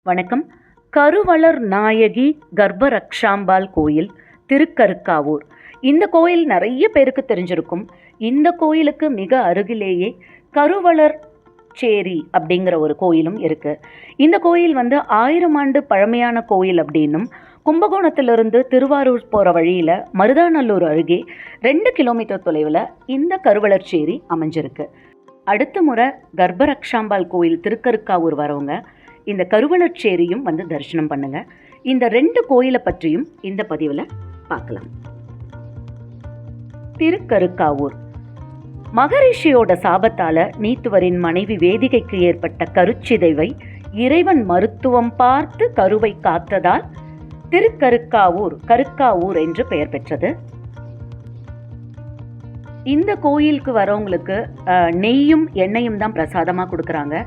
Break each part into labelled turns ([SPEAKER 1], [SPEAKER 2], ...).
[SPEAKER 1] வணக்கம். கருவளர் நாயகி கர்ப்பரக்ஷாம்பாள் கோயில், திருக்கருக்காவூர். இந்த கோயில் நிறைய பேருக்கு தெரிஞ்சிருக்கும். இந்த கோயிலுக்கு மிக அருகிலேயே கருவளர் சேரி அப்படிங்கிற ஒரு கோயிலும் இருக்குது. இந்த கோயில் 1000 ஆண்டு பழமையான கோயில் அப்படின்னும், கும்பகோணத்திலிருந்து திருவாரூர் போகிற வழியில் மருதாநல்லூர் அருகே 2 கிலோமீட்டர் தொலைவில் இந்த கருவளர் சேரி அமைஞ்சிருக்கு. அடுத்த முறை கர்ப்பரக்ஷாம்பாள் கோயில் திருக்கருக்காவூர் வரவங்க இந்த கருவளர் சேரியும் தரிசனம் பண்ணுங்க. இந்த 2 கோயிலை பற்றியும் இந்த பதிவில் பார்க்கலாம். திருக்கருக்காவூர். மகரிஷியோட சாபத்தால நீத்துவரின் மனைவி வேதிகைக்கு ஏற்பட்ட கருச்சிதைவை இறைவன் மருத்துவம் பார்த்து கருவை காத்ததால் திருக்கருக்காவூர் கருக்காவூர் என்று பெயர் பெற்றது. இந்த கோயிலுக்கு வரவங்களுக்கு நெய்யும் எண்ணெயும் தான் பிரசாதமாக கொடுக்குறாங்க.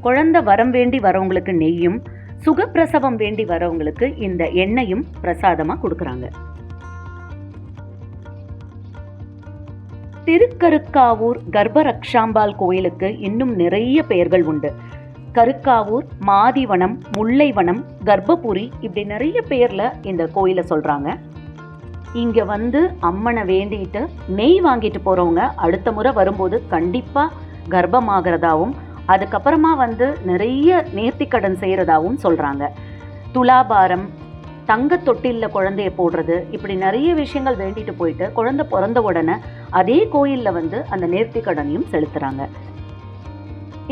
[SPEAKER 1] குழந்தை வரம் வேண்டி வரவங்களுக்கு நெய்யும், சுகப்பிரசவம் வேண்டி வரவங்களுக்கு இந்த எண்ணெயும் பிரசாதமாக கொடுக்குறாங்க. திருக்கருக்காவூர் கர்ப்பரக்ஷாம்பாள் கோயிலுக்கு இன்னும் நிறைய பெயர்கள் உண்டு. கருக்காவூர், மாதிவனம், முல்லைவனம், கர்ப்பபுரி, இப்படி நிறைய பேர்ல இந்த கோயிலை சொல்றாங்க. இங்க அம்மனை வேண்டிட்டு நெய் வாங்கிட்டு போறவங்க அடுத்த முறை வரும்போது கண்டிப்பா கர்ப்பமாகிறதாவும், அதுக்கப்புறமா நிறைய நேர்த்திக்கடன் செய்கிறதாகவும் சொல்கிறாங்க. துலாபாரம், தங்க தொட்டிலில் குழந்தைய போடுறது, இப்படி நிறைய விஷயங்கள் வேண்டிட்டு போயிட்டு குழந்தை பிறந்த உடனே அதே கோயிலில் அந்த நேர்த்திக்கடனையும் செலுத்துகிறாங்க.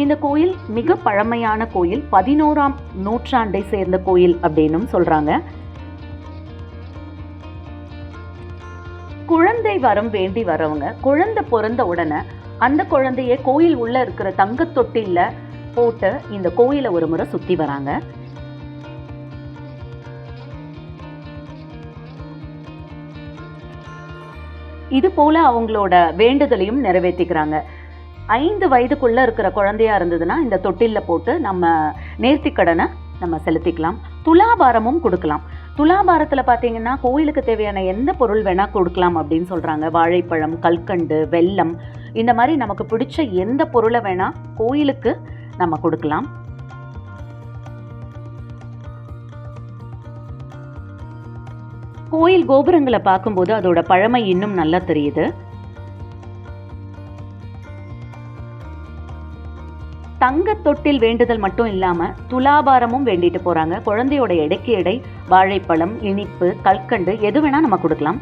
[SPEAKER 1] இந்த கோயில் மிக பழமையான கோயில், 11ஆம் நூற்றாண்டை சேர்ந்த கோயில் அப்படின்னும் சொல்கிறாங்க. குழந்தை வரம் வேண்டி வரவங்க குழந்தை பிறந்த உடனே அந்த குழந்தைய கோயில் உள்ள இருக்கிற தங்க தொட்டில போட்டு இந்த கோயிலை ஒரு முறை சுத்தி வராங்க. இது போல அவங்களோட வேண்டுதலையும் நிறைவேற்றிக்கிறாங்க. 5 வயதுக்குள்ள இருக்கிற குழந்தையா இருந்ததுன்னா இந்த தொட்டில போட்டு நம்ம நேர்த்திக்கடனை நம்ம செலுத்திக்கலாம். துலாபாரமும் கொடுக்கலாம். துலாபாரத்தில் பார்த்தீங்கன்னா கோயிலுக்கு தேவையான எந்த பொருள் வேணால் கொடுக்கலாம் அப்படின்னு சொல்கிறாங்க. வாழைப்பழம், கல்கண்டு, வெல்லம், இந்த மாதிரி நமக்கு பிடிச்ச எந்த பொருளை வேணால் கோயிலுக்கு நம்ம கொடுக்கலாம். கோயில் கோபுரங்களை பார்க்கும்போது அதோட பழமை இன்னும் நல்லா தெரியுது. தங்க தொட்டில் வேண்டுதல் மட்டும் இல்லாம துலாபாரமும் வேண்டிட்டு போறாங்க. குழந்தையோட எடைக்கு எடை வாழைப்பழம், இனிப்பு, கல்கண்டு எது வேணா நம்ம கொடுக்கலாம்.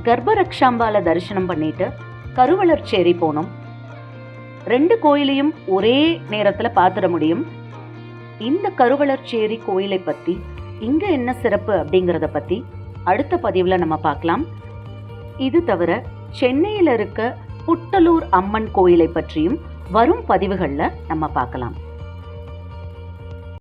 [SPEAKER 1] கர்ப்பரக்ஷாம்பால தரிசனம் பண்ணிட்டு கருவளர் சேரி போனோம். 2 கோயிலையும் ஒரே நேரத்துல பார்த்துட முடியும். இந்த கருவளர் சேரி கோயிலை பத்தி, இங்க என்ன சிறப்பு அப்படிங்கிறத பத்தி அடுத்த பதிவுல நம்ம பார்க்கலாம். இது தவிர சென்னையில் இருக்க புட்டலூர் அம்மன் கோயிலை பற்றியும் வரும் பதிவுகளில் நம்ம பார்க்கலாம்.